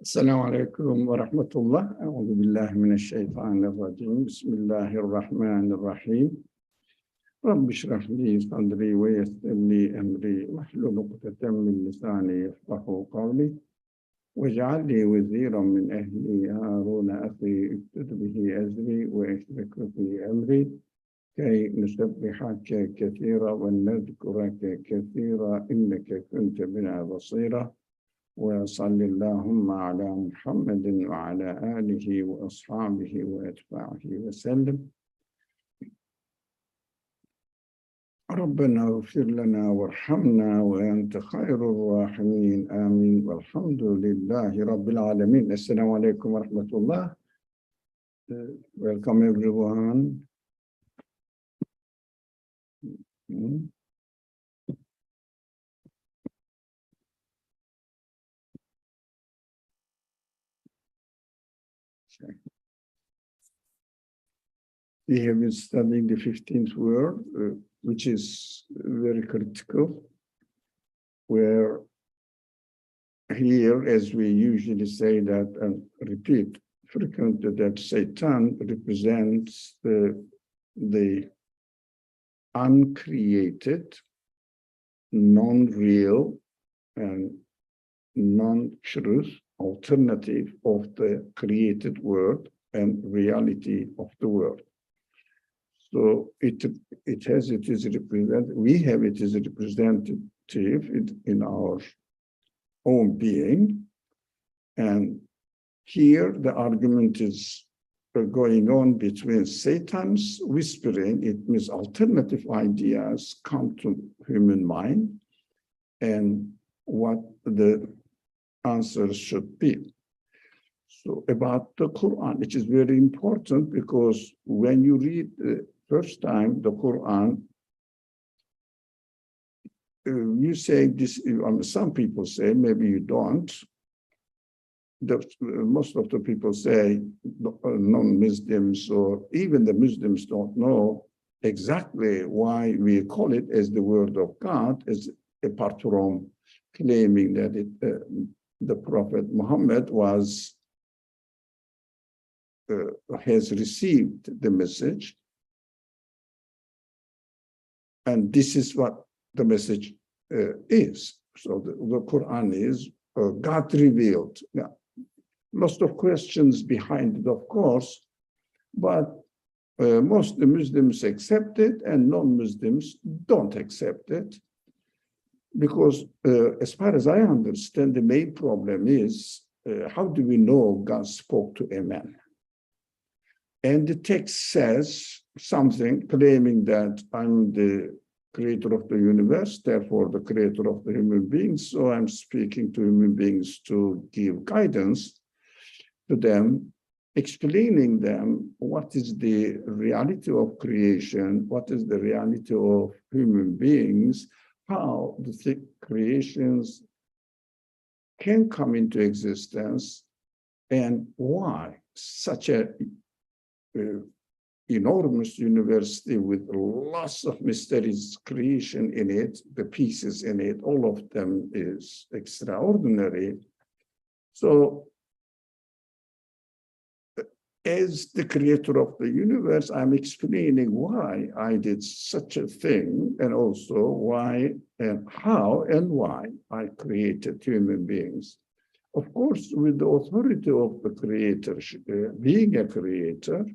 السلام عليكم ورحمة الله. أعوذ بالله من الشيطان الرجيم. بسم الله الرحمن الرحيم. رب اشرح لي صدري ويسر لي أمري واحلل عقدة من لساني يفقهوا قولي واجعل لي وزيرا من أهلي هارون أخي اشدد به أزري وأشركه في أمري كي نسبحك كثيرا ونذكرك كثيرا إنك كنت بنا بصيرا. وصل اللهم على محمد وعلى آله وأصحابه وأتباعه وسلم. ربنا اغفر لنا وارحمنا وأنت خير الراحمين آمين والحمد لله رب العالمين. Assalamu alaikum wa rahmatullah. Welcome everyone. We have been studying the 15th word, which is very critical, where here, as we usually say that and repeat frequently, that Satan represents the uncreated, non-real, and non-truth alternative of the created world and reality of the world. So we have it as a representative in our own being. And here the argument is going on between Satan's whispering, it means alternative ideas come to human mind, and what the answers should be. So about the Quran, which is very important, because when you read the first time the Quran, you say this, some people say, maybe you don't, most of the people say, non-Muslims or even the Muslims don't know exactly why we call it as the word of God, as apart from claiming that the Prophet Muhammad has received the message, and this is what the message is. So the Quran is God revealed. Now, lots of questions behind it, of course, but most Muslims accept it and non-Muslims don't accept it, because as far as I understand, the main problem is how do we know God spoke to a man? And the text says something claiming that I'm the creator of the universe, therefore the creator of the human beings, so I'm speaking to human beings to give guidance to them, explaining them what is the reality of creation, what is the reality of human beings, how the creations can come into existence, and why such a enormous university with lots of mysterious creation in it, the pieces in it, all of them is extraordinary. So as the creator of the universe, I'm explaining why I did such a thing, and also why and how and why I created human beings. Of course, with the authority of the creator, being a creator,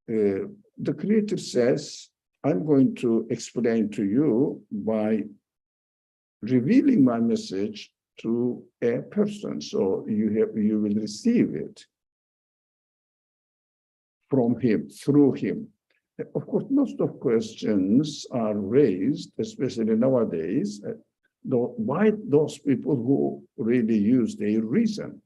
the creator says, I'm going to explain to you by revealing my message to a person. So you will receive it from him, through him. Of course, most of questions are raised, especially nowadays, by those people who really use their reason.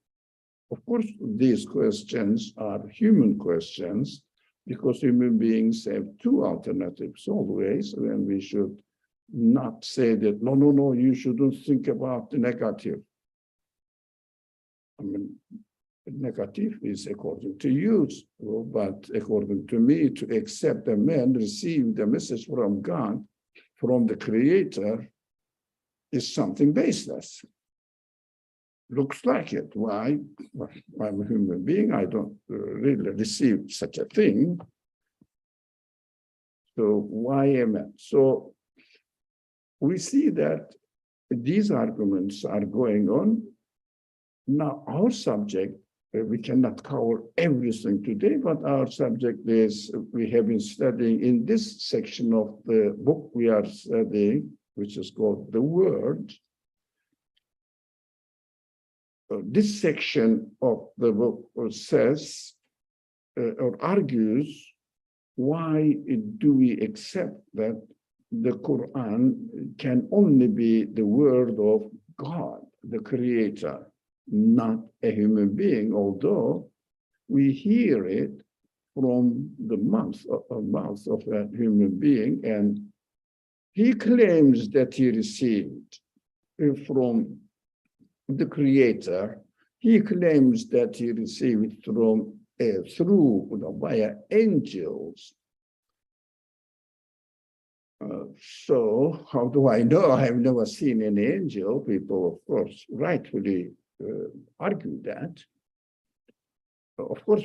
Of course, these questions are human questions, because human beings have two alternatives always, and we should not say that, no, you shouldn't think about the negative. I mean, negative is according to you, but according to me, to accept a man received the message from God, from the creator, is something baseless. looks like it. Why? Well, I'm a human being. I don't really receive such a thing. So why am I? So we see that these arguments are going on. Now, our subject, we cannot cover everything today, but our subject is, we have been studying in this section of the book we are studying, which is called The Word. This section of the book says or argues, why do we accept that the Quran can only be the word of God, the Creator, not a human being, although we hear it from the mouth of a human being, and he claims that he received from the Creator. He claims that he received from via angels. So how do I know? I have never seen any angel. People, of course, rightfully argue that. Of course,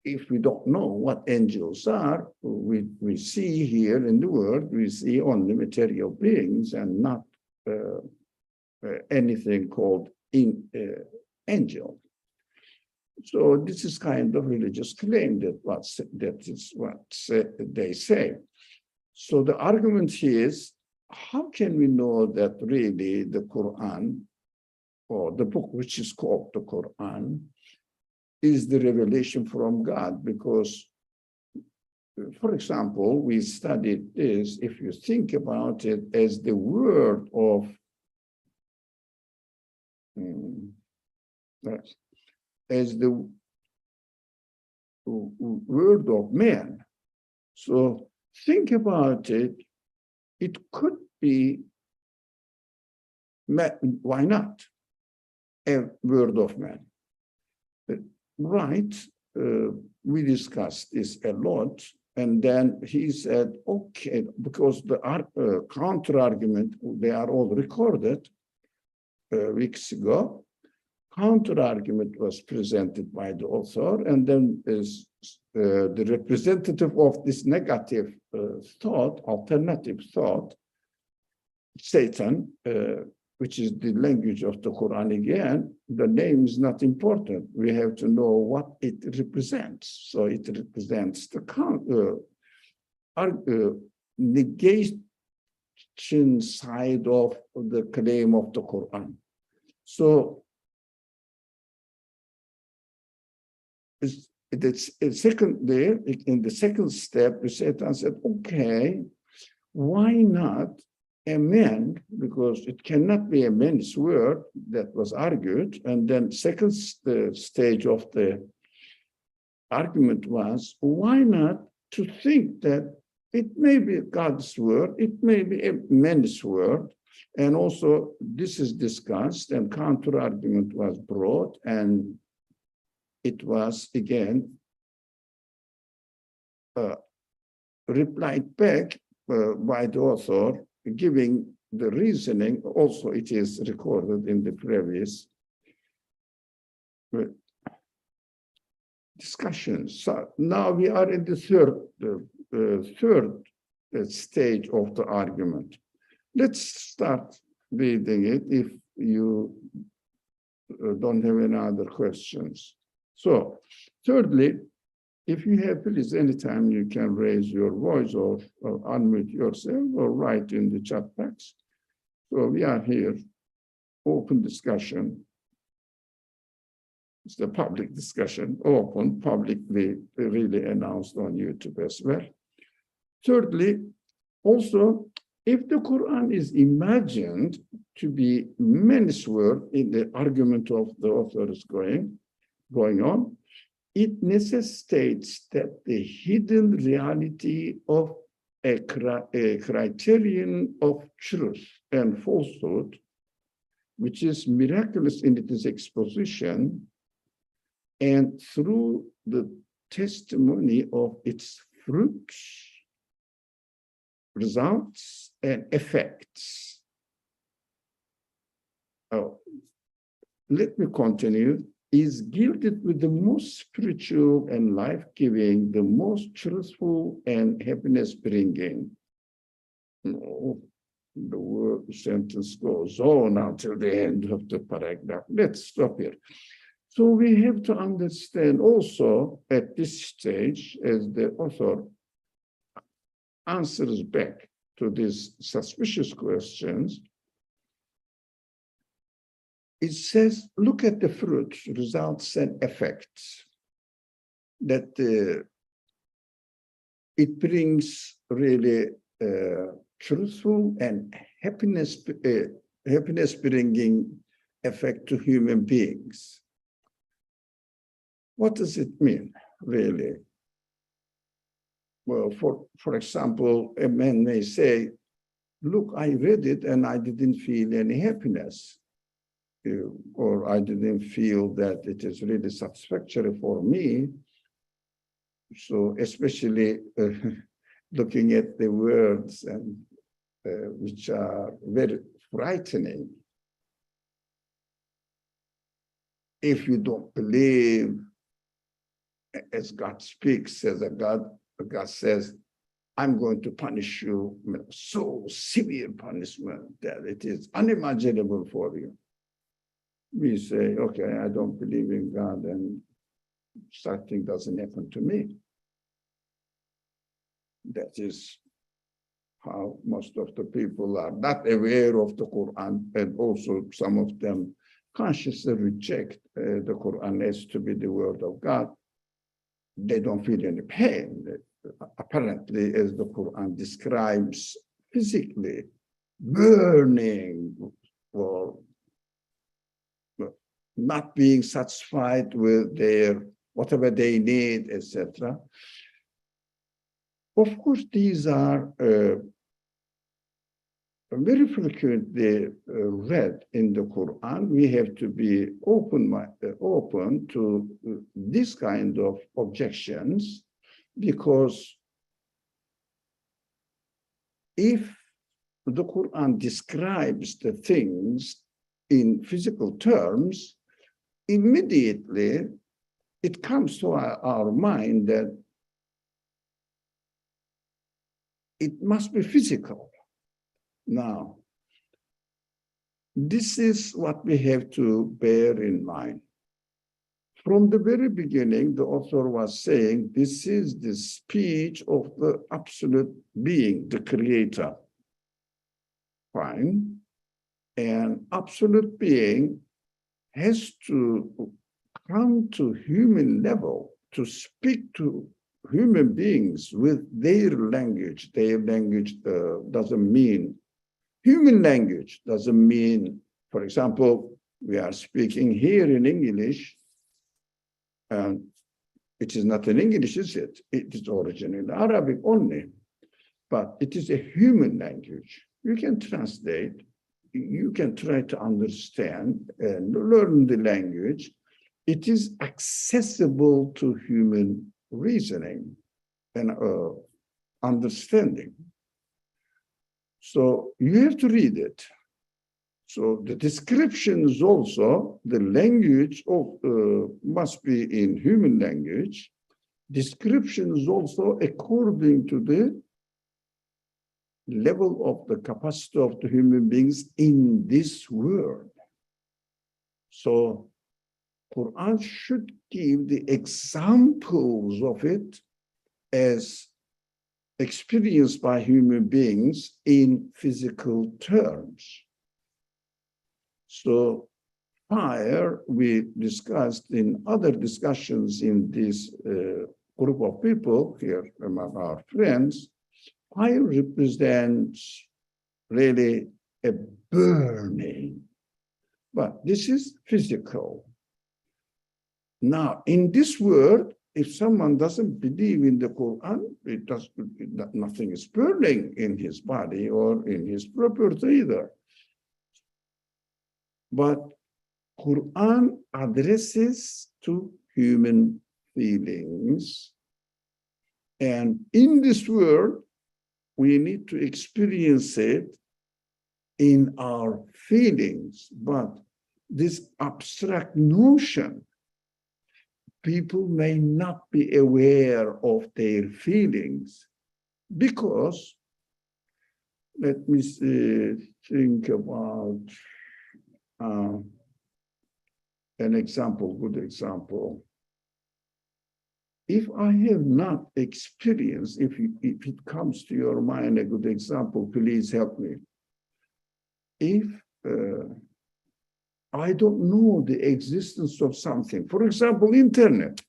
if we don't know what angels are, we see here in the world, we see only material beings and not anything called angel. So this is kind of religious claim that is what they say. So the argument is, how can we know that really the Quran, or the book which is called the Quran, is the revelation from God? Because, for example, we studied this, if you think about it as the word of word of man. So think about it. It could be, why not, a word of man? Right, we discussed this a lot, and then he said, okay, because the counter-argument, they are all recorded weeks ago. Counter-argument was presented by the author, and then is the representative of this negative thought, alternative thought, Satan, which is the language of the Quran again. The name is not important. We have to know what it represents. So it represents the negation side of the claim of the Quran. So it's second there, in the second step, Satan said, okay, why not a man, because it cannot be a man's word, that was argued. And then second stage of the argument was, why not to think that it may be God's word, it may be a man's word. And also this is discussed, and counter argument was brought, and it was again replied back by the author, giving the reasoning. Also, it is recorded in the previous discussions. So now we are in the third stage of the argument. Let's start reading it if you don't have any other questions. So, thirdly, if you have, please, anytime you can raise your voice or unmute yourself or write in the chat box. So we are here, open discussion. It's the public discussion, open, publicly, really announced on YouTube as well. Thirdly, also, if the Quran is imagined to be man's word in the argument of the author is going on, it necessitates that the hidden reality of a criterion of truth and falsehood, which is miraculous in its exposition, and through the testimony of its fruits, results, and effects. let me continue, is gilded with the most spiritual and life-giving, the most truthful and happiness-bringing. The word sentence goes on until the end of the paragraph. Let's stop here. So we have to understand also at this stage, as the author answers back to these suspicious questions, it says, look at the fruits, results, and effects that it brings really truthful and happiness-bringing effect to human beings. What does it mean, really? Well, for example, a man may say, look, I read it and I didn't feel any happiness. Or I didn't feel that it is really satisfactory for me. So especially looking at the words and which are very frightening. If you don't believe, as God speaks, as God says, I'm going to punish you, so severe punishment that it is unimaginable for you. We say, okay, I don't believe in God and something doesn't happen to me. That is how most of the people are not aware of the Quran, and also some of them consciously reject the Quran as to be the word of God. They don't feel any pain. Apparently, as the Quran describes physically, burning or not being satisfied with their whatever they need, etc. Of course, these are very frequently read in the Quran. We have to be open to this kind of objections, because if the Quran describes the things in physical terms, immediately it comes to our mind that it must be physical. Now, this is what we have to bear in mind. From the very beginning, the author was saying, this is the speech of the absolute being, the creator. Fine. And absolute being has to come to human level to speak to human beings with their language. Their language doesn't mean, human language doesn't mean, for example, we are speaking here in English, and it is not in English, is it? It is originally Arabic only, but it is a human language. You can translate, you can try to understand and learn the language. It is accessible to human reasoning and understanding. So you have to read it. So the descriptions also, the language must be in human language. Descriptions also according to the level of the capacity of the human beings in this world. So Quran should give the examples of it as experienced by human beings in physical terms. So fire, we discussed in other discussions in this group of people here among our friends, fire represents really a burning, but this is physical. Now, in this world, if someone doesn't believe in the Quran, nothing is burning in his body or in his property either. But Quran addresses to human feelings. And in this world, we need to experience it in our feelings. But this abstract notion, people may not be aware of their feelings because, let me think about an example, good example. If I have not experienced, if it comes to your mind, a good example, please help me. If I don't know the existence of something, for example, internet,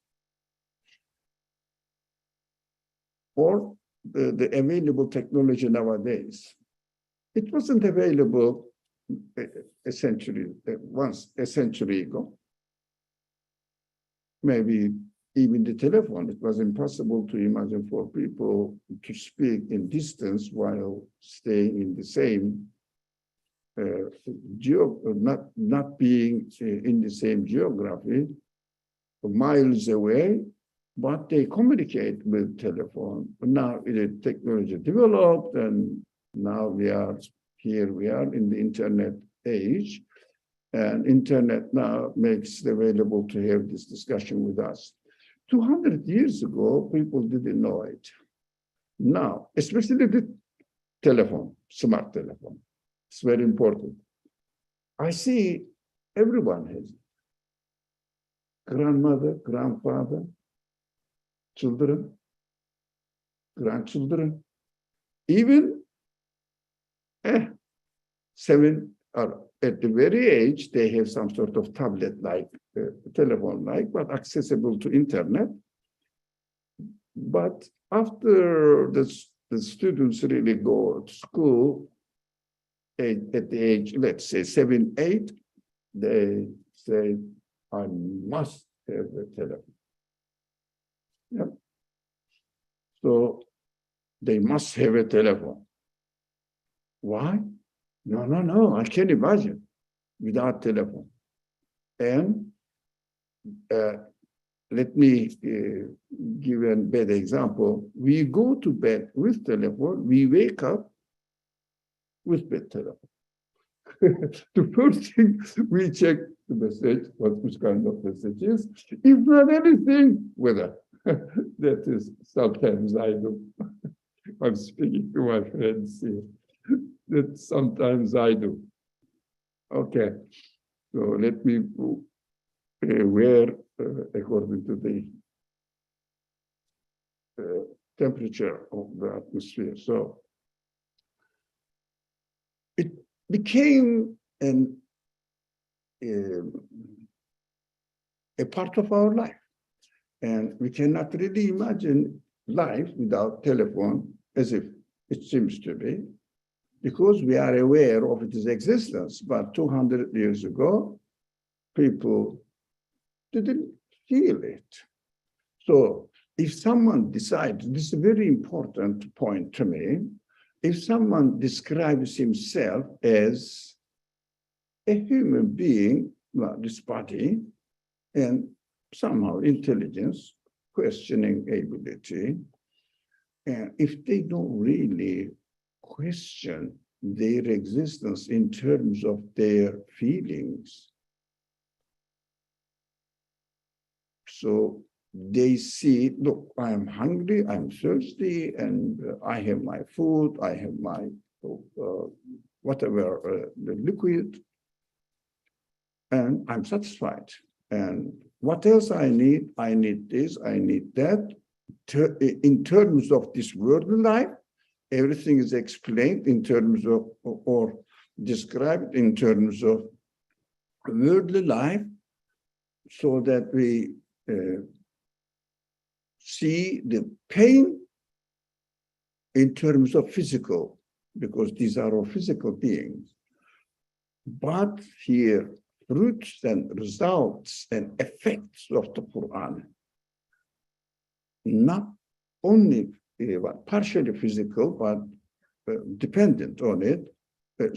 or the available technology nowadays, it wasn't available a century ago. Maybe even the telephone, it was impossible to imagine for people to speak in distance while staying in the same not being in the same geography, miles away, but they communicate with telephone. Now the technology developed, and now we are in the internet age, and internet now makes it available to have this discussion with us. 200 years ago, people didn't know it. Now, especially the telephone, smart telephone, it's very important. I see everyone has it. Grandmother, grandfather, children, grandchildren, even 7 or at the very age, they have some sort of tablet-like, telephone-like, but accessible to internet. But after the students really go to school, at the age, let's say 7, 8, they say, I must have a telephone. Yeah. So they must have a telephone. Why? No, I can't imagine without telephone. And let me give a bad example. We go to bed with telephone, we wake up with bed telephone. The first thing we check the message, which kind of message is, if not anything, weather. That is sometimes I do. I'm speaking to my friends here. That sometimes I do. Okay, so let me wear according to the temperature of the atmosphere. So it became a part of our life. And we cannot really imagine life without telephone as if it seems to be, because we are aware of its existence. But 200 years ago, people didn't feel it. So if someone decides, this is a very important point to me, if someone describes himself as a human being, well, this body, and somehow intelligence, questioning ability, and if they don't really question their existence in terms of their feelings, so they see, look, I am hungry, I'm thirsty, and I have my food, I have my whatever, the liquid, and I'm satisfied. And what else I need? I need this, I need that. In terms of this worldly life, everything is explained in terms of, or described in terms of worldly life, so that we see the pain in terms of physical, because these are all physical beings. But here, roots and results and effects of the Quran, not only partially physical, but dependent on it,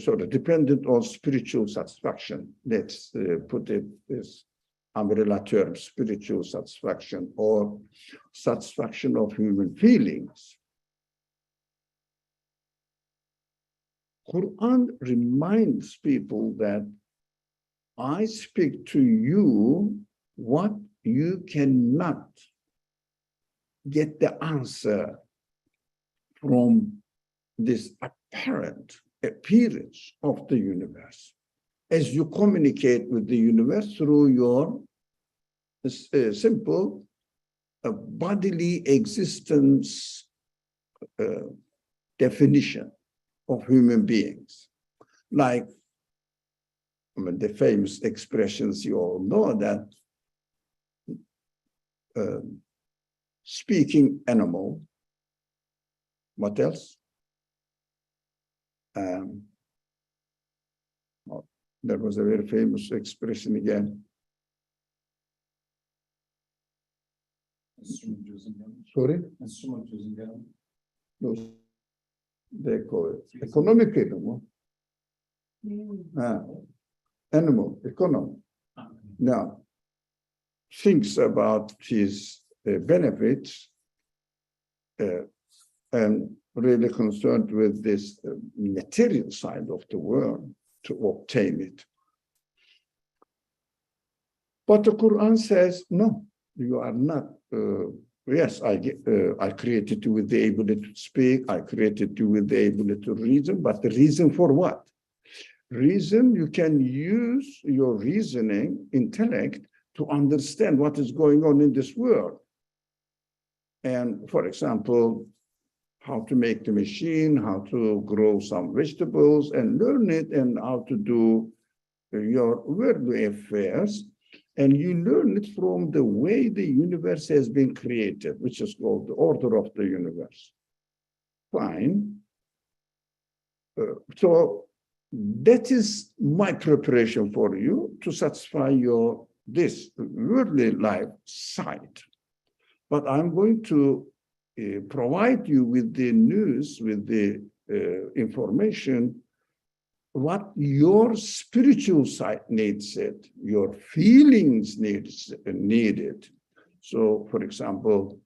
sort of dependent on spiritual satisfaction. Let's put it this umbrella term, spiritual satisfaction or satisfaction of human feelings. Quran reminds people that I speak to you what you cannot get the answer from this apparent appearance of the universe. As you communicate with the universe through your simple bodily existence definition of human beings. Like, I mean, the famous expressions you all know that speaking animal, what else? Well, there was a very famous expression again. Sorry? No, they call it economic animal. Animal, economy. Now, thinks about his benefits and really concerned with this material side of the world to obtain it. But the Quran says, no, you are not. Yes, I created you with the ability to speak. I created you with the ability to reason. But the reason for what? Reason, you can use your reasoning, intellect, to understand what is going on in this world. And for example, how to make the machine, how to grow some vegetables and learn it, and how to do your worldly affairs. And you learn it from the way the universe has been created, which is called the order of the universe. Fine. So that is my preparation for you to satisfy your this worldly life side. But I'm going to provide you with the news, with the information, what your spiritual side needs it, your feelings need it. So, for example,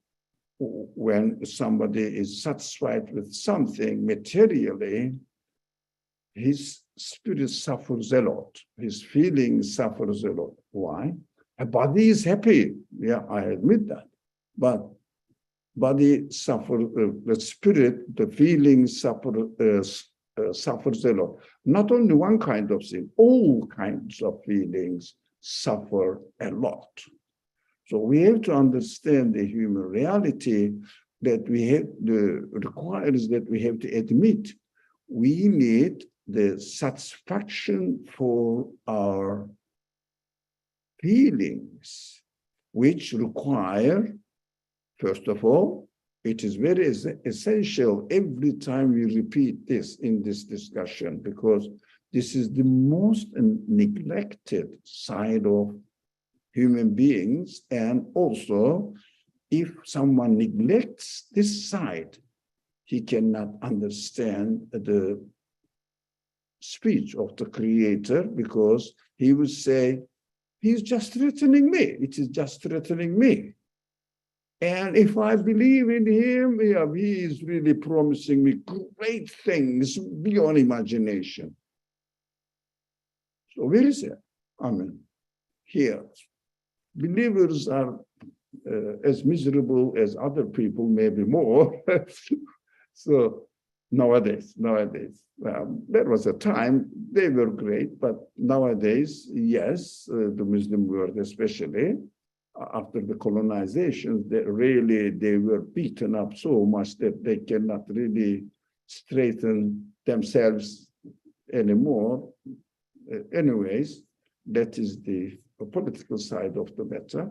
when somebody is satisfied with something materially, his spirit suffers a lot. His feelings suffers a lot. Why? A body is happy. Yeah, I admit that. But body suffers, the spirit, the feelings suffers a lot. Not only one kind of thing, all kinds of feelings suffer a lot. So we have to understand the human reality that we have, requires that we have to admit we need the satisfaction for our feelings, which require, first of all, it is very essential every time we repeat this in this discussion, because this is the most neglected side of human beings. And also, if someone neglects this side, he cannot understand the speech of the Creator, because he will say, he's just threatening me. It is just threatening me. And if I believe in him, yeah, he is really promising me great things beyond imagination. So where is it? I mean, here, believers are as miserable as other people, maybe more. So nowadays, there was a time they were great, but nowadays, yes, the Muslim world especially, after the colonization, they were beaten up so much that they cannot really straighten themselves anymore. Anyways, that is the political side of the matter.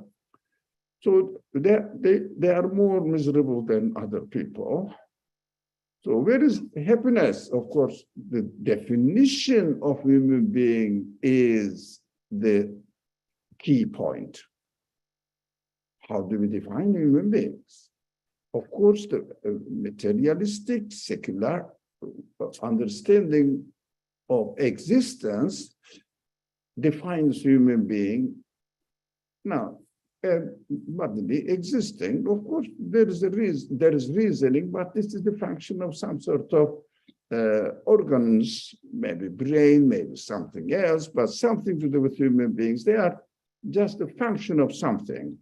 So they are more miserable than other people. So where is happiness? Of course, the definition of human being is the key point. How do we define human beings? Of course, the materialistic, secular understanding of existence defines human being. Now, bodily existing, of course, there is reasoning, but this is the function of some sort of organs, maybe brain, maybe something else, but something to do with human beings. They are just a function of something.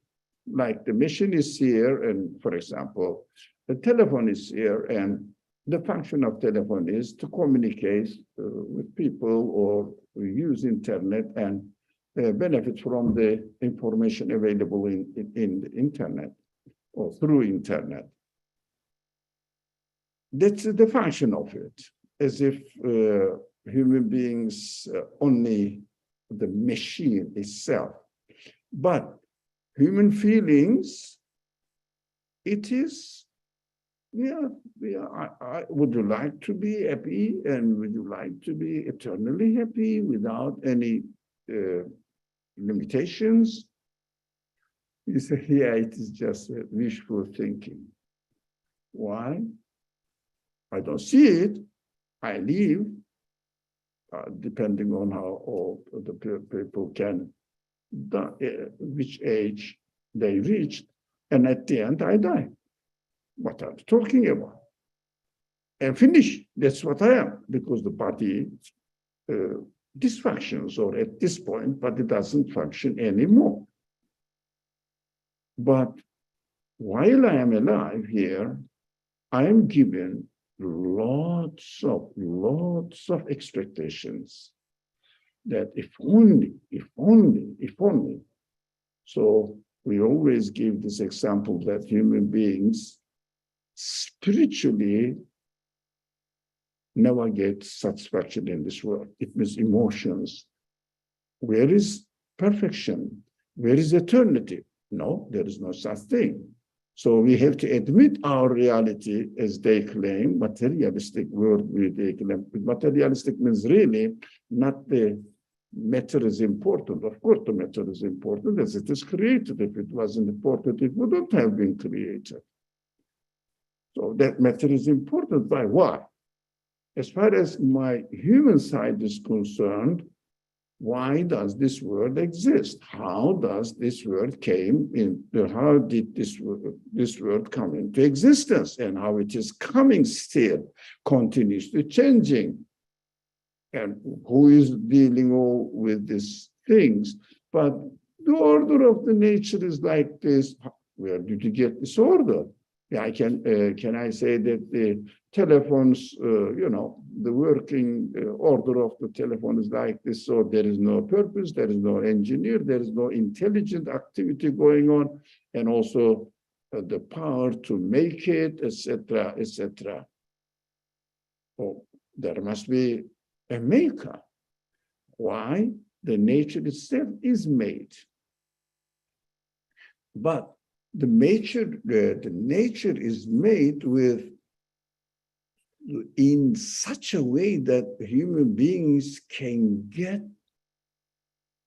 Like the machine is here, and for example, the telephone is here, and the function of telephone is to communicate with people or use internet and benefit from the information available in the internet or through internet. That's the function of it, as if human beings only the machine itself. But human feelings, it is, would you like to be happy, and would you like to be eternally happy without any limitations? You say, yeah, it is just wishful thinking. Why? I don't see it. I live, depending on how old the people can, which age they reached, and at the end I die. What are you talking about? And finish. That's what I am, because the body dysfunctions, or at this point, but it doesn't function anymore. But while I am alive here, I am given lots of expectations that if only. So we always give this example that human beings spiritually never get satisfaction in this world. It means emotions. Where is perfection? Where is eternity? No, there is no such thing. So we have to admit our reality, as they claim, materialistic world. They claim. Materialistic means really not the matter is important. Of course, the matter is important as it is created. If it wasn't important, it wouldn't have been created. So that matter is important. By why? As far as my human side is concerned, why does this world exist? How does this world came in? How did this world come into existence? And how it is coming still, continuously changing. And who is dealing all with these things? But the order of the nature is like this. Where did you get this order? Yeah, can I say that the telephones, the working order of the telephone is like this, so there is no purpose, there is no engineer, there is no intelligent activity going on, and also the power to make it, etc., etc. Oh, there must be a maker. Why? The nature itself is made. But the nature is made with in such a way that human beings can get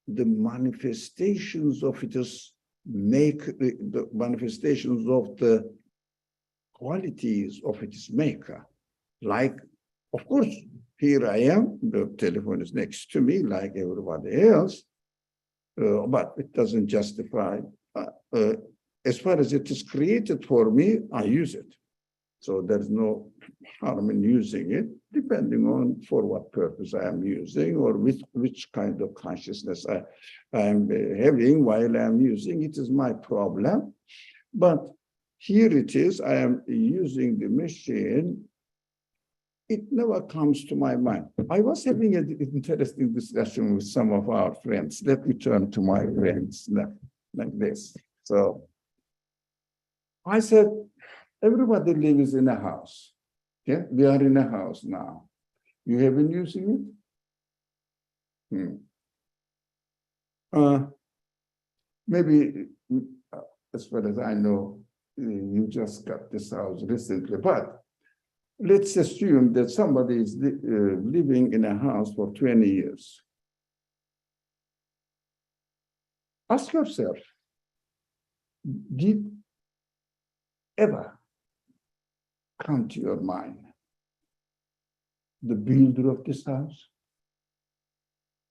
the manifestations of its the manifestations of the qualities of its maker. Like, of course, here I am, the telephone is next to me like everybody else, but it doesn't justify as far as it is created for me, I use it. So there's no harm in using it, depending on for what purpose I am using or with which kind of consciousness I am having while I'm using it is my problem. But here it is, I am using the machine. It never comes to my mind. I was having an interesting discussion with some of our friends. Let me turn to my friends like this. So I said, everybody lives in a house. Yeah, we are in a house now. You have been using it? Maybe, as far as I know, you just got this house recently, but let's assume that somebody is living in a house for 20 years. Ask yourself, did ever come to your mind the builder of this house?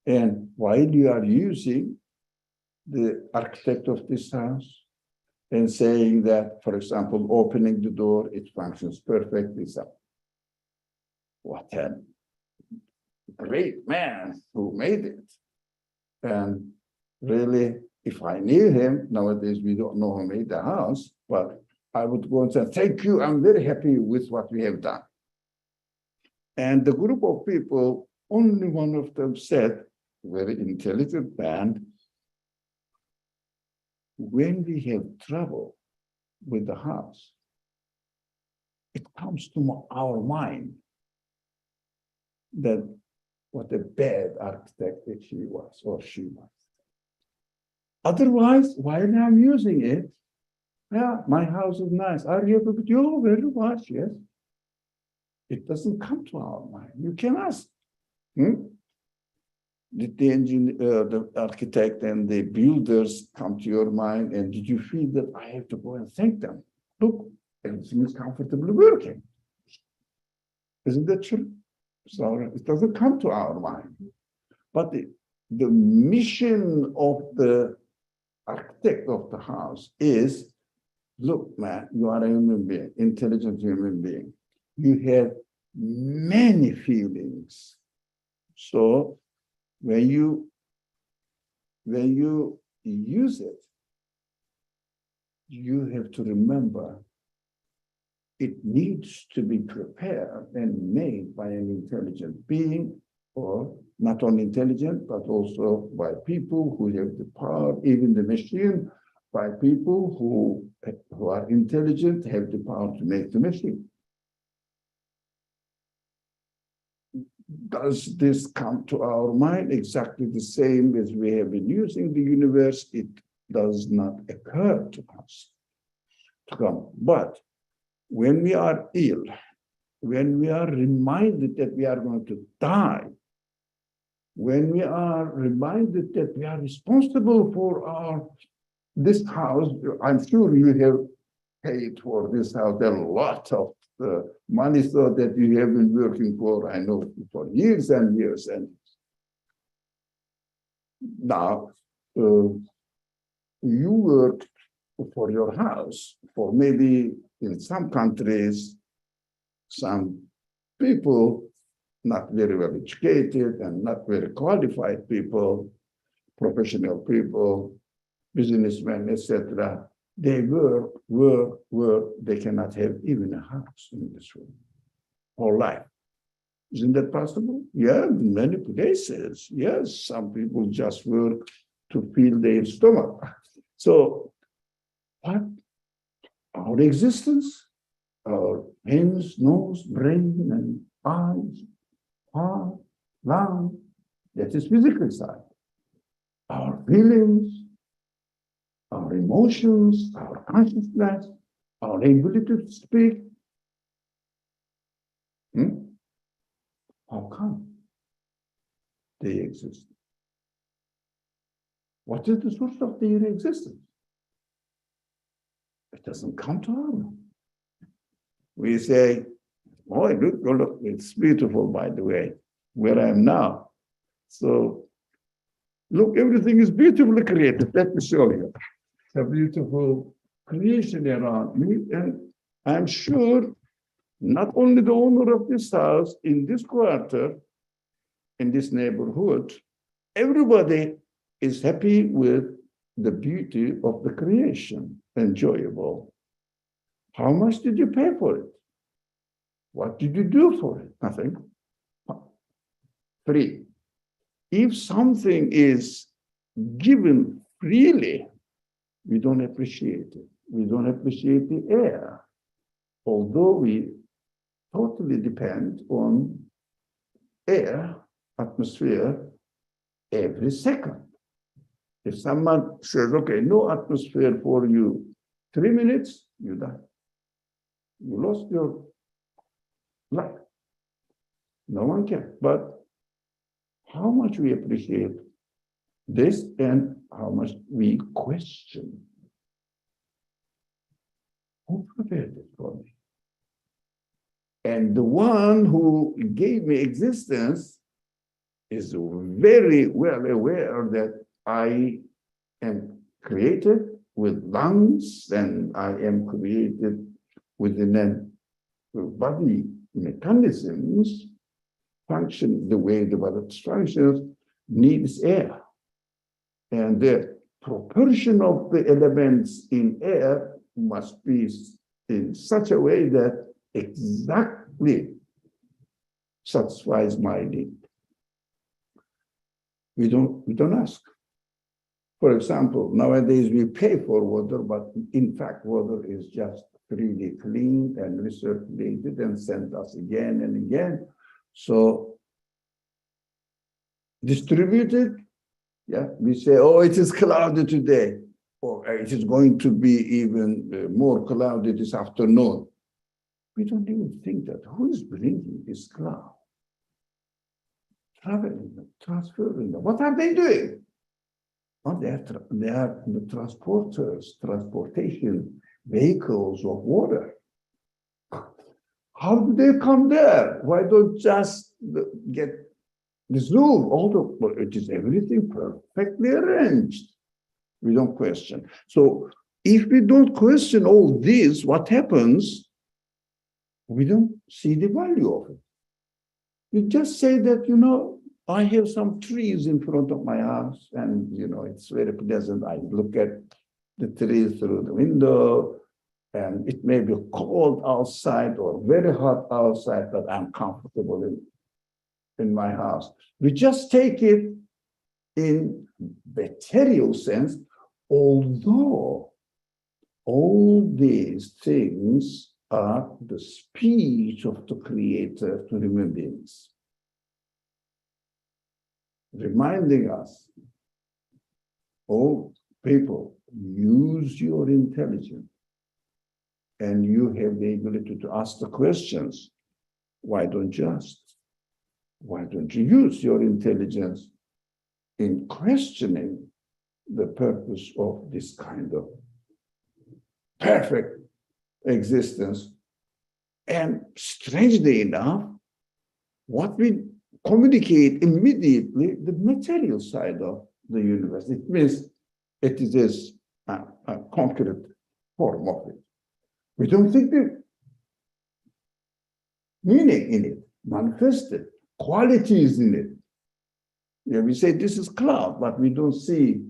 And while you are using the architect of this house and saying that, for example, opening the door, it functions perfectly. So what a great man who made it. And really, if I knew him, nowadays we don't know who made the house, but I would go and say, thank you, I'm very happy with what we have done. And the group of people, only one of them said, very intelligent man, when we have trouble with the house, it comes to our mind that what a bad architect that he was or she was. Otherwise, while I'm using it, yeah, my house is nice. Are you happy with you? Very much, yes. It doesn't come to our mind. You can ask. Did the engineer, the architect and the builders come to your mind? And did you feel that I have to go and thank them? Look, everything is comfortably working. Isn't that true? So it doesn't come to our mind. But the mission of the architect of the house is, look, man, you are a human being, intelligent human being. You have many feelings. So when you use it, you have to remember it needs to be prepared and made by an intelligent being, or not only intelligent, but also by people who have the power, even the machine, by people who are intelligent, have the power to make the machine. Does this come to our mind exactly the same as we have been using the universe? It does not occur to us to come. But when we are ill, when we are reminded that we are going to die, when we are reminded that we are responsible for this house, I'm sure you have paid for this house a lot of money, so that you have been working for, I know, for years and years. And now you work for your house, for maybe in some countries, some people not very well educated and not very qualified people, professional people, businessmen, etc. They work, they cannot have even a house in this world, whole life. Isn't that possible? Yeah, in many places. Yes, some people just work to fill their stomach. So, what? Our existence, our hands, nose, brain, and eyes, heart, lung, that is physical side. Our feelings, our emotions, our consciousness, our ability to speak. How come they exist? What is the source of their existence? It doesn't come to our mind. We say, oh, look, it's beautiful, by the way, where I am now. So, look, everything is beautifully created. Let me show you. It's a beautiful creation around me. And I'm sure not only the owner of this house, in this quarter, in this neighborhood, everybody is happy with the beauty of the creation, enjoyable. How much did you pay for it? What did you do for it? Nothing. Free. If something is given freely, we don't appreciate it. We don't appreciate the air, although we totally depend on air, atmosphere, every second. If someone says, okay, no atmosphere for you, 3 minutes, you die. You lost your life. No one can. But how much we appreciate this and how much we question. Who prepared it for me? And the one who gave me existence is very well aware that I am created with lungs and I am created within a body mechanisms function the way the weather functions needs air. And the proportion of the elements in air must be in such a way that exactly satisfies my need. We don't ask. For example, nowadays we pay for water, but in fact, water is just freely cleaned and recirculated and sent us again and again. So distributed, yeah, we say, oh, it is cloudy today, or it is going to be even more cloudy this afternoon. We don't even think that. Who is bringing this cloud? Traveling them, transferring them. What are they doing? Well, they are the transporters, transportation vehicles of water. How do they come there? Why don't just get dissolved? Although it is everything perfectly arranged. We don't question. So if we don't question all this, what happens? We don't see the value of it. We just say that, I have some trees in front of my house and, it's very pleasant. I look at the trees through the window and it may be cold outside or very hot outside, but I'm comfortable in my house. We just take it in material sense, although all these things are the speech of the Creator to human beings, reminding us, oh, people, use your intelligence, and you have the ability to ask the questions. Why don't you use your intelligence in questioning the purpose of this kind of perfect existence? And strangely enough, what we communicate immediately, the material side of the universe. It means it is a concrete form of it. We don't think the meaning in it, manifested, qualities in it. Yeah, we say this is cloud, but we don't see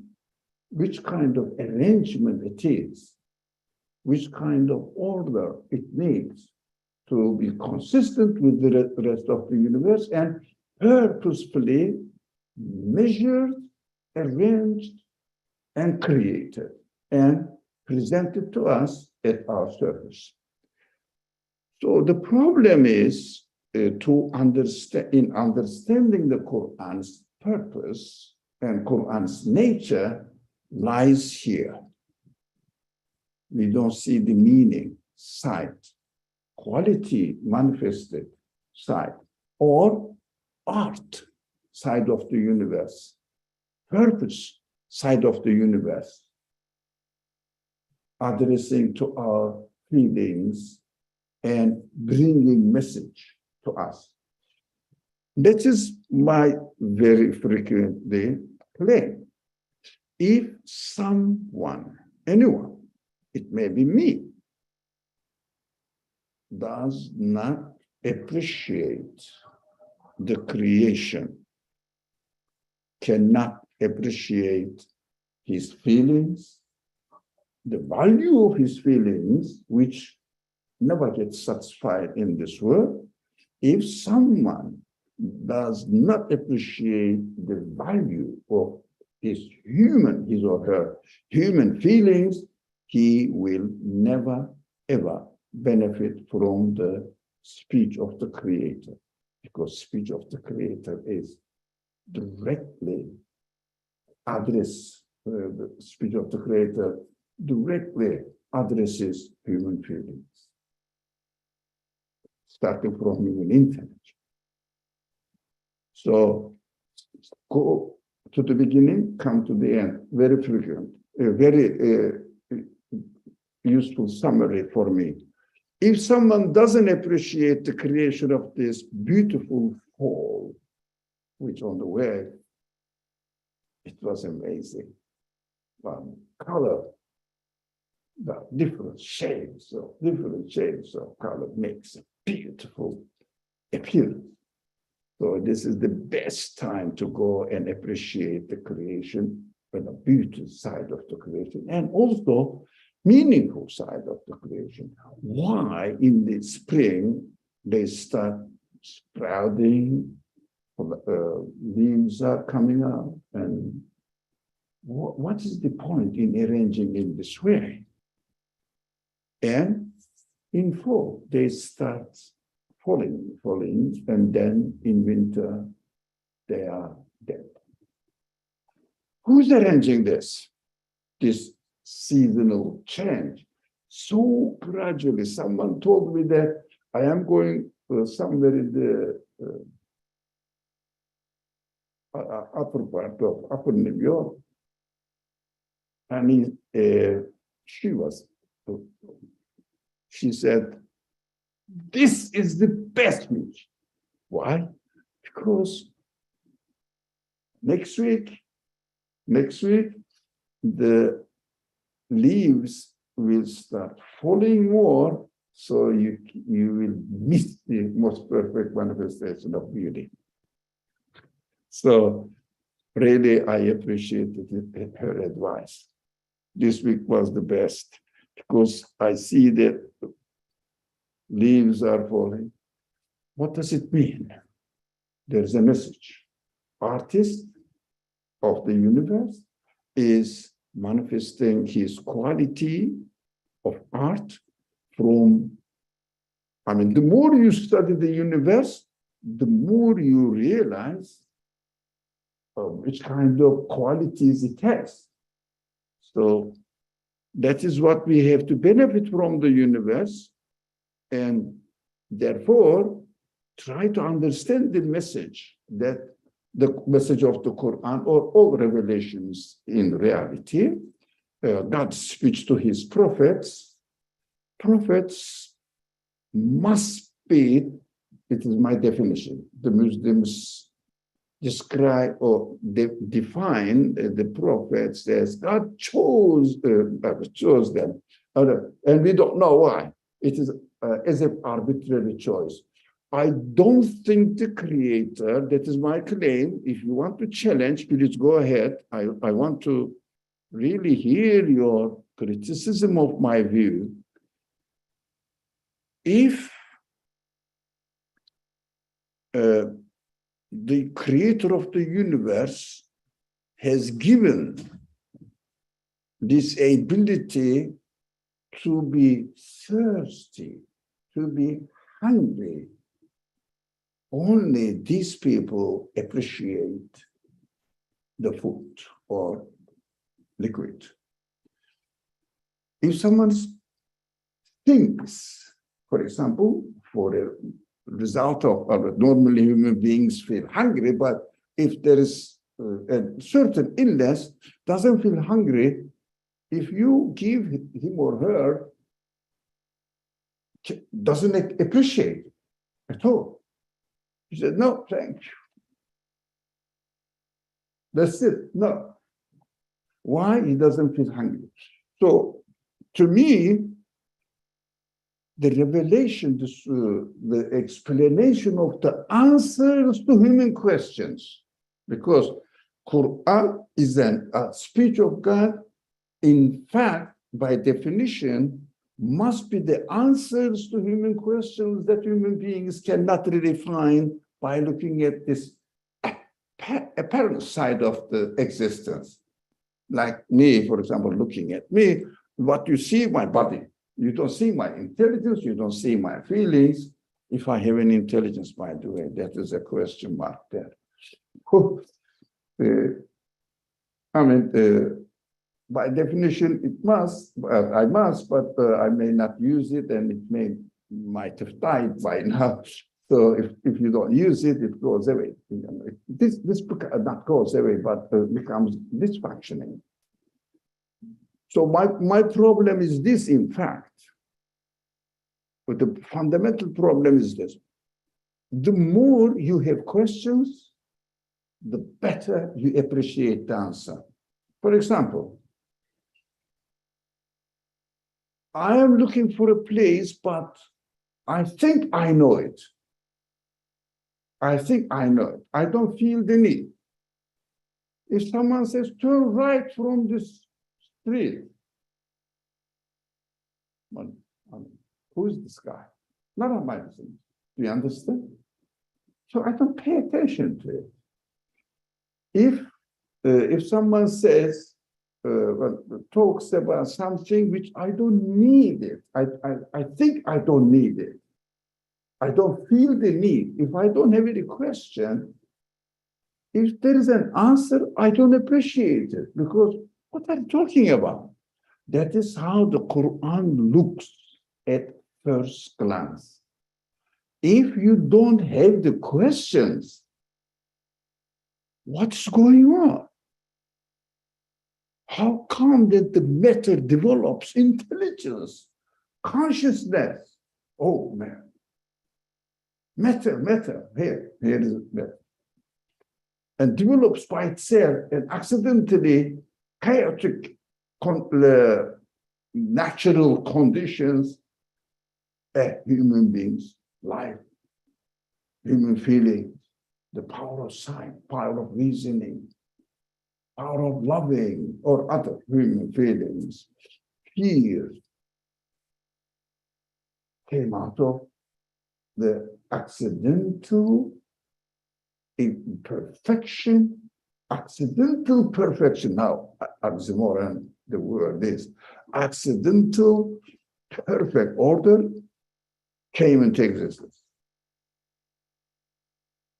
which kind of arrangement it is, which kind of order it needs to be consistent with the rest of the universe and purposefully measured, arranged, and created, and presented to us at our service. So the problem is to understand, in understanding the Quran's purpose and Quran's nature lies here. We don't see the meaning side, quality manifested side, or art side of the universe, purpose side of the universe, addressing to our feelings and bringing message to us. That is my very frequently claim. If someone, anyone, it may be me, does not appreciate the creation, cannot appreciate his feelings, the value of his feelings, which never gets satisfied in this world. If someone does not appreciate the value of his or her human feelings, he will never, ever benefit from the speech of the Creator, because speech of the Creator is directly the speech of the Creator directly addresses human feelings, starting from human intelligence. So go to the beginning, come to the end. Very frequent, a very useful summary for me. If someone doesn't appreciate the creation of this beautiful fall, which on the way, it was amazing. One color, the different shades of color makes a beautiful appearance. So this is the best time to go and appreciate the creation and the beautiful side of the creation, and also meaningful side of the creation. Why in the spring they start sprouting, leaves are coming up, and what is the point in arranging in this way? And in fall, they start falling, and then in winter, they are dead. Who's arranging this seasonal change? So gradually, someone told me that I am going somewhere in the upper part of upper New York, and she said, this is the best news. Why? Because next week, the leaves will start falling more, so you will miss the most perfect manifestation of beauty. So really, I appreciated her advice. This week was the best because I see that leaves are falling. What does it mean? There's a message. Artist of the universe is manifesting his quality of art from, the more you study the universe, the more you realize which kind of qualities it has. So that is what we have to benefit from the universe, and therefore try to understand the message of the Quran or all revelations in reality. God's speech to his prophets. Prophets must be, it is my definition, the Muslims describe or define the prophets as God chose them, and we don't know why. It is as an arbitrary choice. I don't think the creator, that is my claim. If you want to challenge, please go ahead. I want to really hear your criticism of my view. If the creator of the universe has given this ability to be thirsty, to be hungry, only these people appreciate the food or liquid. If someone thinks, for example, for a result of normally human beings feel hungry, but if there is a certain illness, doesn't feel hungry, if you give him or her, doesn't appreciate at all. He said, no, thank you. That's it, no. Why? He doesn't feel hungry. So to me, the revelation, the explanation of the answers to human questions, because Quran is a speech of God, in fact, by definition, must be the answers to human questions that human beings cannot really find by looking at this apparent side of the existence. Like me, for example, looking at me, what you see, my body. You don't see my intelligence, you don't see my feelings. If I have any intelligence, by the way, that is a question mark there. By definition, it must, I must, but I may not use it, and it might have died by now. So if you don't use it, it goes away. This not goes away, but becomes dysfunctioning. So my problem is this, in fact. But the fundamental problem is this. The more you have questions, the better you appreciate the answer. For example, I am looking for a place, but I think I know it. I think I know it. I don't feel the need. If someone says, turn right from this street, well, I mean, who is this guy? None of my business. Do you understand? So I don't pay attention to it. If someone says, talks about something which I don't need it, I think I don't need it. I don't feel the need. If I don't have any question, if there is an answer, I don't appreciate it because what I'm talking about. That is how the Quran looks at first glance. If you don't have the questions, what's going on? How come that the matter develops intelligence, consciousness? Oh man, matter, here is matter. And develops by itself and accidentally chaotic natural conditions, human beings, life, human feelings, the power of sight, power of reasoning, power of loving or other human feelings, fear came out of the accidental imperfection, accidental perfection. Now, oxymoron, the word is accidental perfect order came into existence.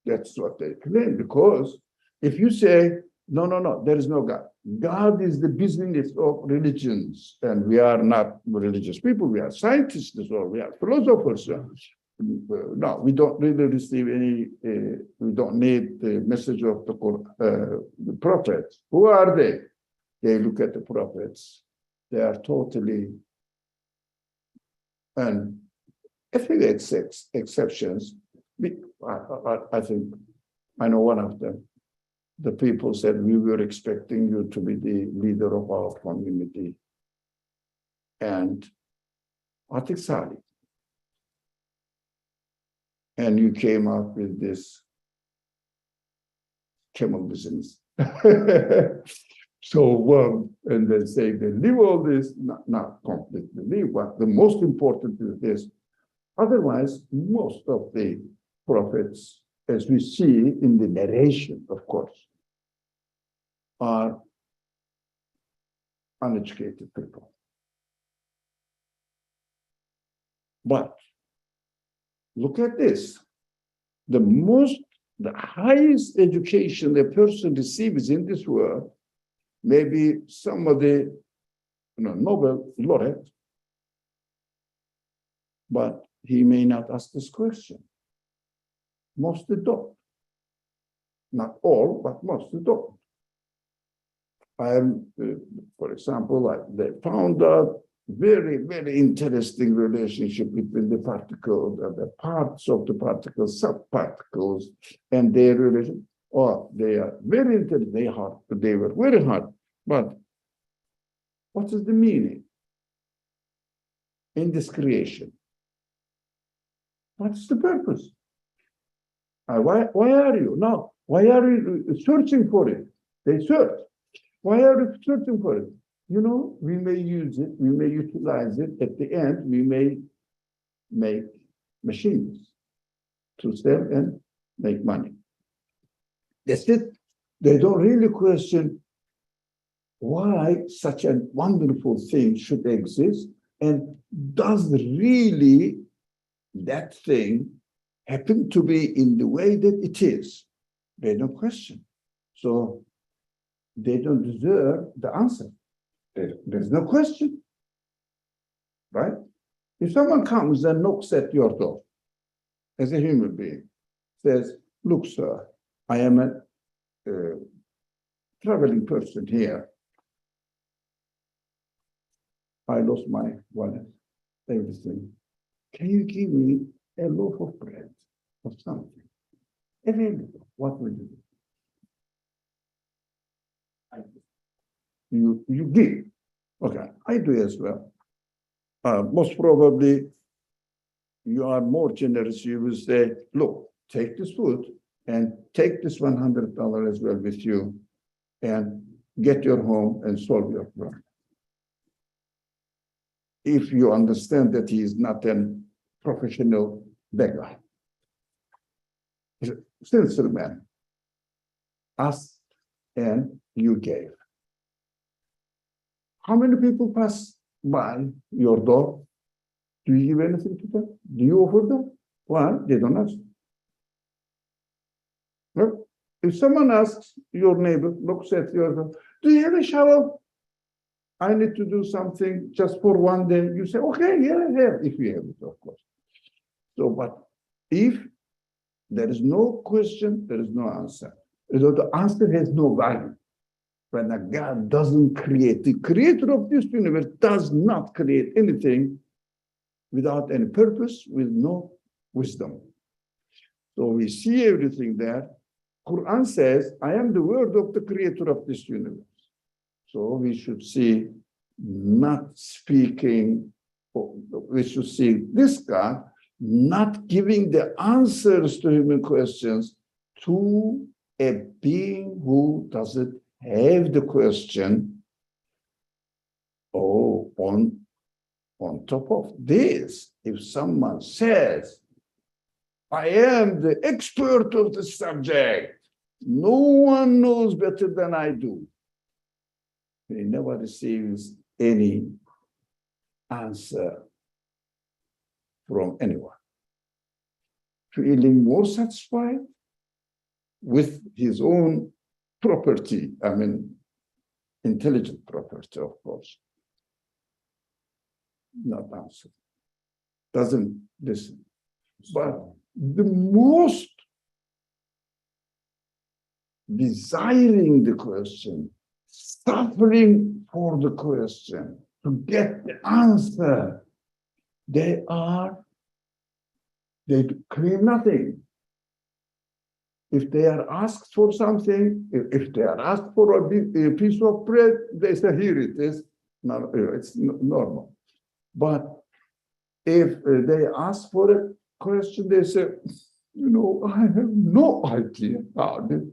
That's what they claim, because if you say, no, there is no God. God is the business of religions, and we are not religious people, we are scientists or we are philosophers. No, we don't really receive any, we don't need the message of the prophets. Who are they? They look at the prophets. They are totally, and a few exceptions. I think, I know one of them. The people said, we were expecting you to be the leader of our community. And Atik Salih. And you came up with this camel business. So, and they say they leave all this, not completely leave, but the most important is this. Otherwise, most of the prophets, as we see in the narration, of course, are uneducated people. But look at this. The highest education a person receives in this world, maybe somebody, Nobel laureate, but he may not ask this question. Most don't. Not all, but most don't. For example, they found out very, very interesting relationship between the particle, the parts of the particles, subparticles, and their relation. Oh, they are very intelligent. They were very hard. But what is the meaning in this creation? What's the purpose? Why are you? No, why are you searching for it? They search. Why are you searching for it? We may use it, we may utilize it. At the end, we may make machines to sell and make money. That's it. They don't really question why such a wonderful thing should exist, and does really that thing happen to be in the way that it is? They don't question. So they don't deserve the answer. There's no question, right? If someone comes and knocks at your door as a human being, says, look, sir, I am a traveling person here. I lost my wallet, everything. Can you give me a loaf of bread or something? Available, what will you do? You give. Okay, I do as well. Most probably, you are more generous. You will say, look, take this food and take this $100 as well with you and get your home and solve your problem. If you understand that he is not a professional beggar. He's a sincere man. Ask and you gave. How many people pass by your door? Do you give anything to them? Do you offer them? Well, they don't ask. Well, if someone asks your neighbor, looks at your, do you have a shovel? I need to do something just for one day. You say, okay, yeah, I have, if you have it, of course. So, but if there is no question, there is no answer. So the answer has no value. When a God doesn't create, the creator of this universe does not create anything without any purpose, with no wisdom. So we see everything there. Quran says, I am the word of the creator of this universe. So we should see not speaking, we should see this God not giving the answers to human questions to a being who doesn't have the question. Oh, on top of this, if someone says, I am the expert of the subject, no one knows better than I do, he never receives any answer from anyone. Feeling more satisfied with his own property, I mean, intelligent property, of course. Not answer. Doesn't listen. But the most desiring the question, suffering for the question, to get the answer, they claim nothing. If they are asked for something, if they are asked for a piece of bread, they say, here it is. No, it's normal. But if they ask for a question, they say, you know, I have no idea about it.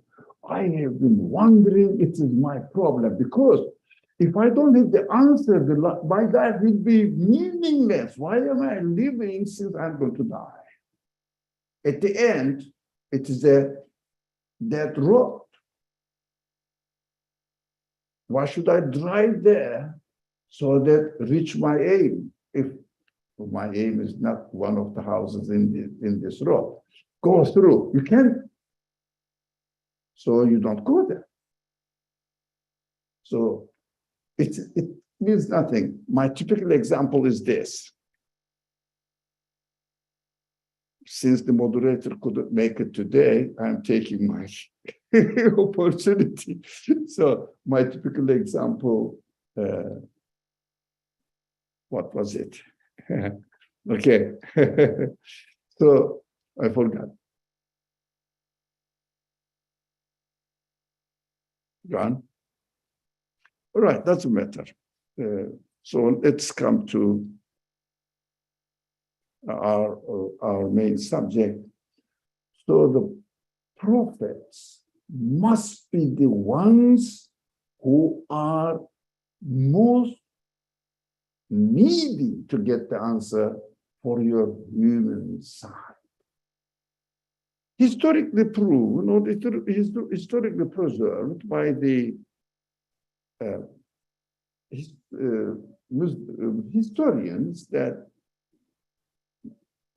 I have been wondering, it is my problem, because if I don't have the answer, my life will be meaningless. Why am I living since I'm going to die? At the end, it is a dead road. Why should I drive there so that reach my aim? If my aim is not one of the houses in this road, go through. You can't. So you don't go there. So it means nothing. My typical example is this. Since the moderator couldn't make it today, I'm taking my opportunity. So my typical example, what was it? Okay. So I forgot. Gone? All right, doesn't matter. So let's come to our main subject. So the prophets must be the ones who are most needy to get the answer for your human side. Historically proven, or historically preserved by the historians, that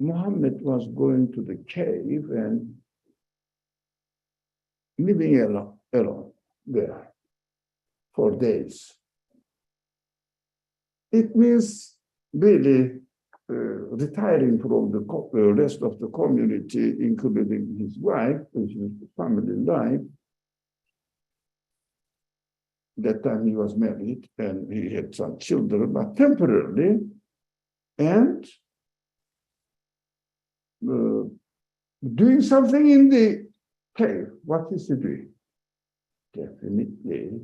Muhammad was going to the cave and living alone there for days. It means really retiring from the rest of the community, including his wife, his family life. That time he was married and he had some children, but temporarily, and doing something in the cave. What is he doing? Definitely,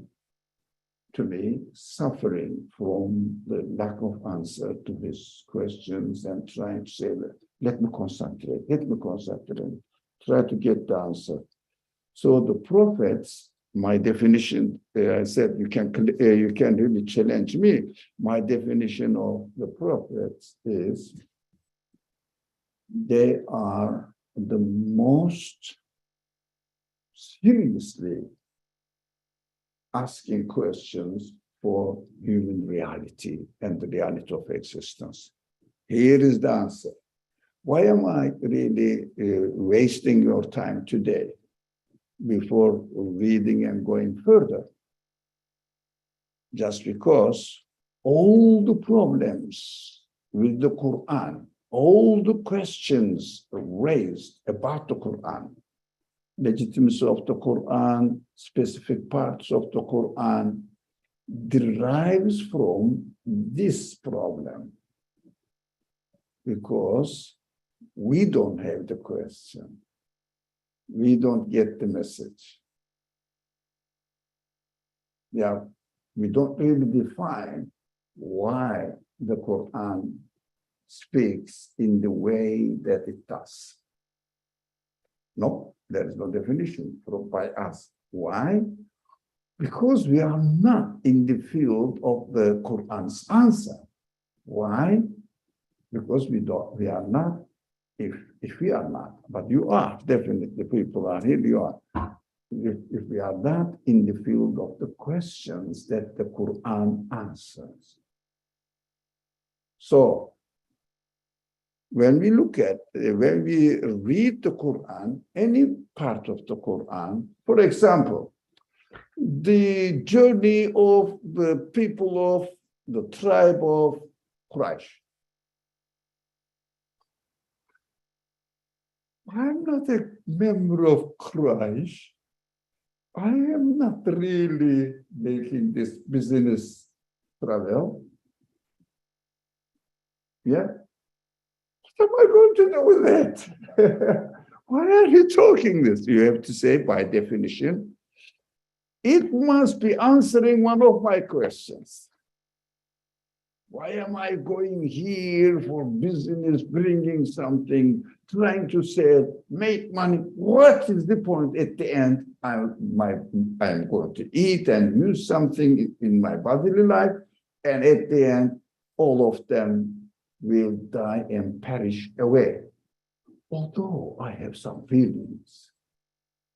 to me, suffering from the lack of answer to his questions and trying to say, let me concentrate, let me concentrate. try to get the answer. So the prophets, my definition, I said you can really challenge me. My definition of the prophets is they are the most seriously asking questions for human reality and the reality of existence. Here is the answer. Why am I really wasting your time today before reading and going further? Just because all the problems with the Quran, all the questions raised about the Quran, legitimacy of the Quran, specific parts of the Quran, derives from this problem. Because we don't have the question. We don't get the message. Yeah, we don't really define why the Quran speaks in the way that it does. No, there is no definition by us. Why? Because we are not in the field of the Quran's answer. Why? Because we are not, if we are not, but you are, definitely people are here, you are. If we are not in the field of the questions that the Quran answers. So, when we when we read the Quran, any part of the Quran, for example, the journey of the people of the tribe of Quraysh. I'm not a member of Quraysh. I am not really making this business travel. Yeah. What am I going to do with that? Why are you talking this? You have to say, by definition, it must be answering one of my questions. Why am I going here for business, bringing something, trying to sell, make money? What is the point at the end? I'm going to eat and use something in my bodily life, and at the end, all of them will die and perish away. Although I have some feelings.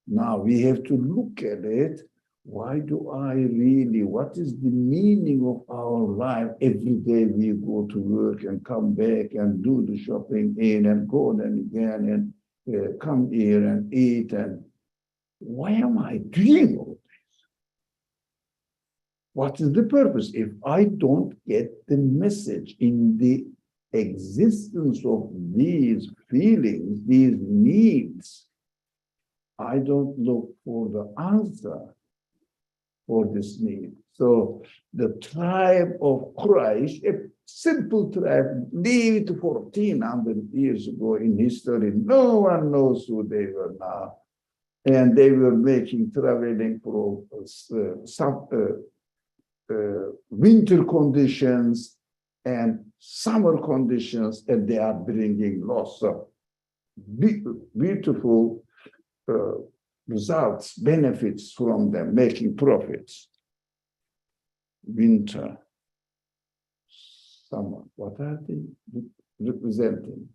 Now we have to look at it. Why do I really, what is the meaning of our life? Every day we go to work and come back and do the shopping in and go and again and come here and eat. And why am I doing all this? What is the purpose? If I don't get the message in the existence of these feelings, these needs, I don't look for the answer for this need. So the tribe of Quraysh, a simple tribe, lived 1400 years ago in history. No one knows who they were now. And they were traveling for winter conditions and summer conditions, and they are bringing lots of beautiful results, benefits from them, making profits. Winter, summer, what are they representing?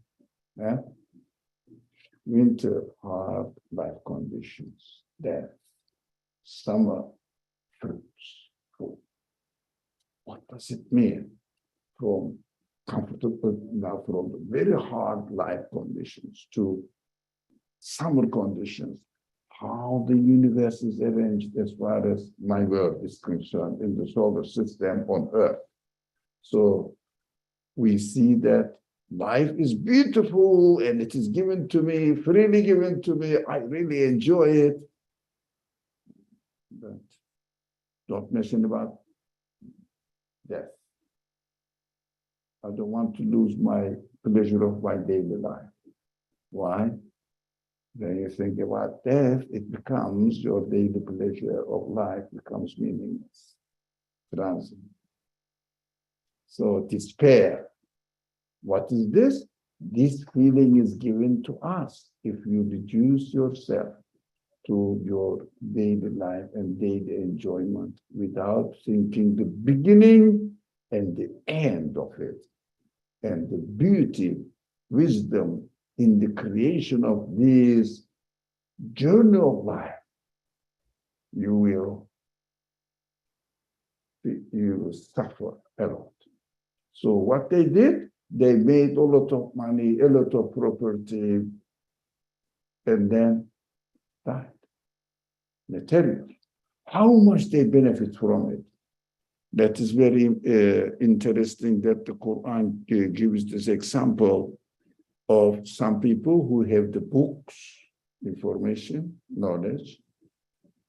Yeah? Winter, hard life conditions, death. Summer, fruits, food. What does it mean? From comfortable, now from the very hard life conditions to summer conditions, how the universe is arranged as far as my world is concerned in the solar system on Earth. So we see that life is beautiful and it is given to me, freely given to me. I really enjoy it. But don't mention about death. I don't want to lose my pleasure of my daily life. Why? When you think about death, it becomes your daily pleasure of life becomes meaningless, transient. So despair. What is this? This feeling is given to us if you reduce yourself to your daily life and daily enjoyment without thinking the beginning and the end of it, and the beauty, wisdom in the creation of this journey of life. You will suffer a lot. So what they did, they made a lot of money, a lot of property, and then died. Material. How much they benefit from it? That is very interesting that the Quran gives this example of some people who have the books, information, knowledge,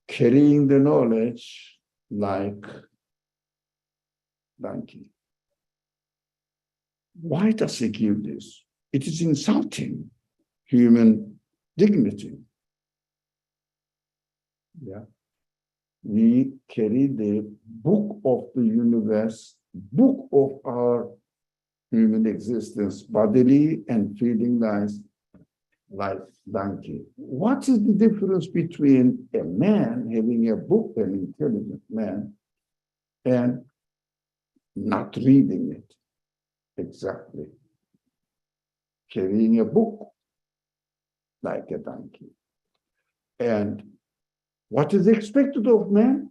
carrying the knowledge like donkey. Why does he give this? It is insulting human dignity. Yeah. We carry the book of the universe, book of our human existence, bodily and feeling like donkey. What is the difference between a man having a book, an intelligent man, and not reading it? Exactly. Carrying a book like a donkey. And what is expected of man?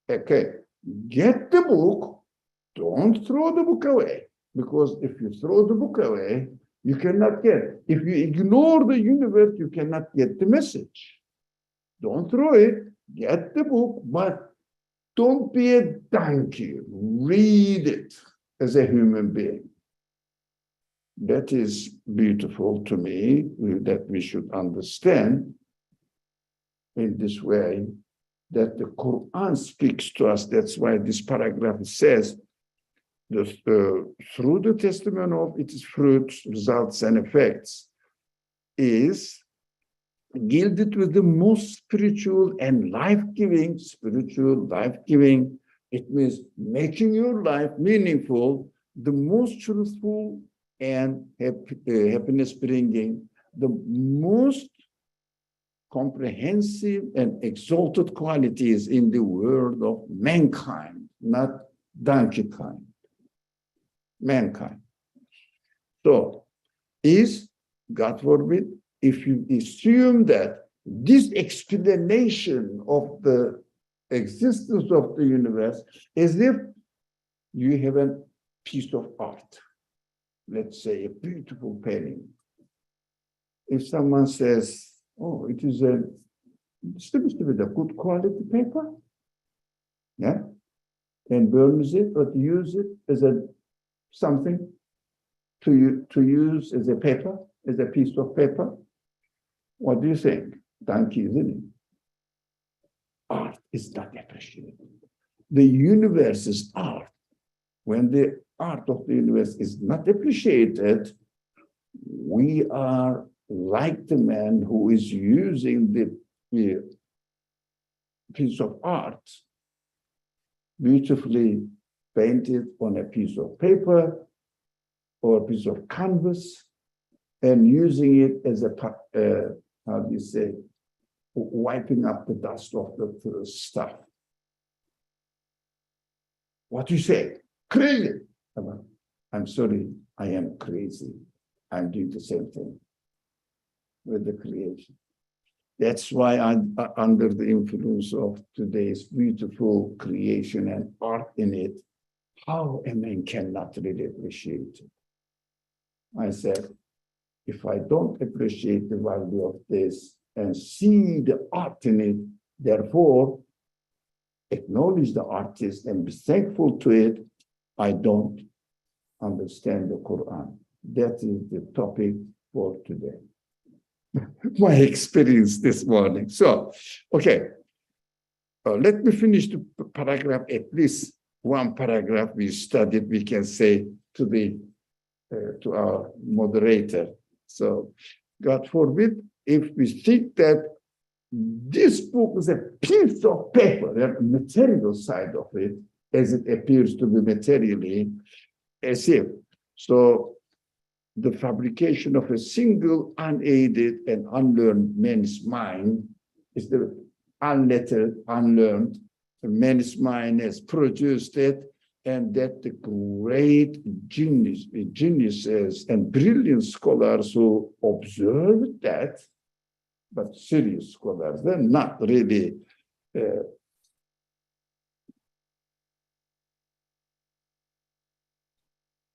Okay, get the book, don't throw the book away. Because if you throw the book away, you cannot get. If you ignore the universe, you cannot get the message. Don't throw it, get the book, but don't be a donkey. Read it as a human being. That is beautiful to me, that we should understand in this way, that the Quran speaks to us. That's why this paragraph says, through the testimony of its fruits, results, and effects, is gilded with the most spiritual and life-giving, it means making your life meaningful, the most truthful and happiness-bringing, the most comprehensive and exalted qualities in the world of mankind, not donkey kind. Mankind. So, is, God forbid, if you assume that this explanation of the existence of the universe is if you have a piece of art, let's say a beautiful painting. If someone says, oh, it seems to be a good quality paper, yeah, and burns it or use it as something to use as a paper, as a piece of paper. What do you think? Donkey, isn't it? Art is not appreciated. The universe is art. When the art of the universe is not appreciated, we are like the man who is using the piece of art beautifully painted on a piece of paper or a piece of canvas and using it as a, how do you say, wiping up the dust of the stuff. What do you say? Crazy. I'm sorry, I am crazy. I'm doing the same thing with the creation. That's why I'm under the influence of today's beautiful creation and art in it, how a man cannot really appreciate it. I said, if I don't appreciate the value of this and see the art in it, therefore, acknowledge the artist and be thankful to it, I don't understand the Quran. That is the topic for today. My experience this morning. So, okay, let me finish the paragraph, at least one paragraph we studied, we can say to our moderator. So, God forbid, if we think that this book is a piece of paper, the material side of it, as it appears to be materially, as if. So, the fabrication of a single unaided and unlearned man's mind is the unlettered, unlearned man's mind has produced it, and that the great geniuses and brilliant scholars who observed that, but serious scholars, they're not really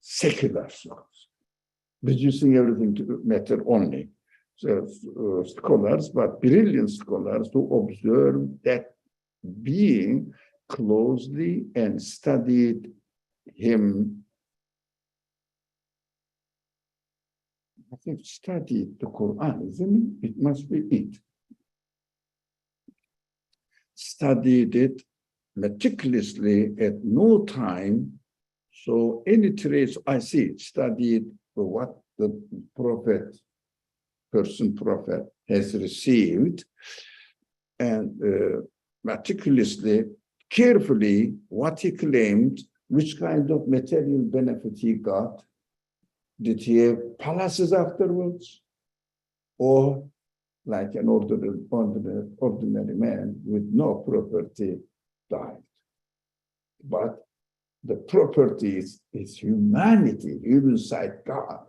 secular scholars, reducing everything to matter only. So, scholars, but brilliant scholars who observed that being closely and studied him. I think studied the Quran, isn't it? It must be it. Studied it meticulously at no time. So any trace, I see, studied what the prophet has received, and meticulously, carefully, what he claimed, which kind of material benefit he got. Did he have palaces afterwards? Or like an ordinary man with no property died? But the property is humanity, human side God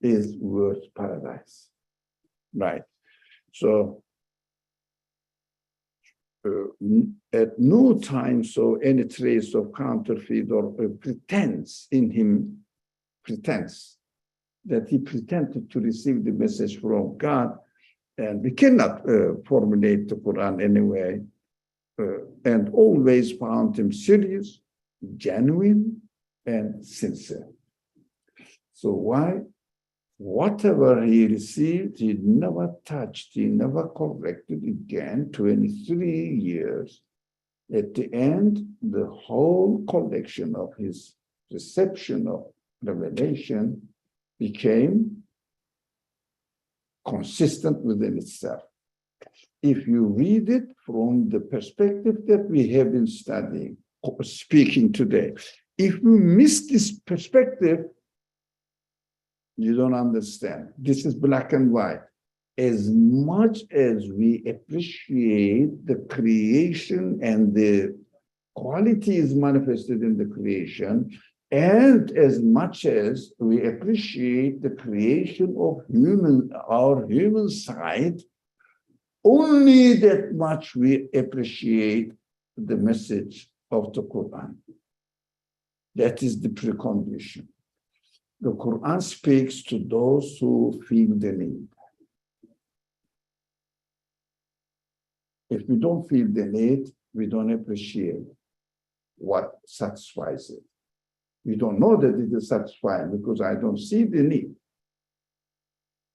is worth paradise. Right. So at no time saw any trace of counterfeit or pretense in him, pretense that he pretended to receive the message from God, and we cannot formulate the Quran anyway, and always found him serious, genuine, and sincere. So why? Whatever he received, he never touched, he never corrected again, 23 years. At the end, the whole collection of his reception of revelation became consistent within itself. If you read it from the perspective that we have been studying, speaking today, if you miss this perspective, you don't understand. This is black and white. As much as we appreciate the creation and the qualities manifested in the creation, and as much as we appreciate the creation of our human side, only that much we appreciate the message of the Quran. That is the precondition. The Quran speaks to those who feel the need. If we don't feel the need, we don't appreciate what satisfies it. We don't know that it is satisfying because I don't see the need.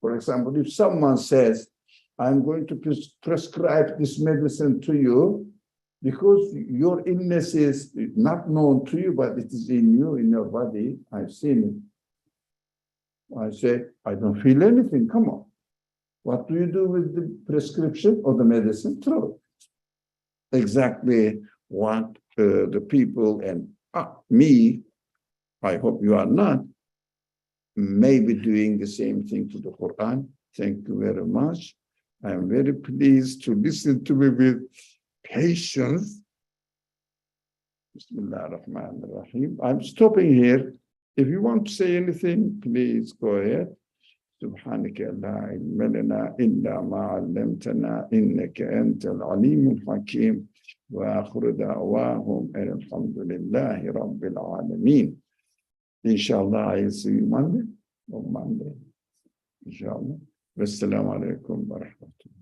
For example, if someone says, I'm going to prescribe this medicine to you because your illness is not known to you, but it is in you, in your body, I've seen it. I say, I don't feel anything, come on. What do you do with the prescription or the medicine? Throw it. Exactly what the people and me, I hope you are not, may be doing the same thing to the Quran. Thank you very much. I am very pleased to listen to me with patience. Bismillah ar-Rahman ar-Rahim. I'm stopping here. If you want to say anything, please go ahead. سبحانك لا علم لنا إلا ما علمتنا إنك أنت العليم الحكيم وآخر دعواهم أن الحمد لله رب العالمين. Inshallah, I'll see you Monday. Inshallah. Wassalamu alaikum wa rahmatullah.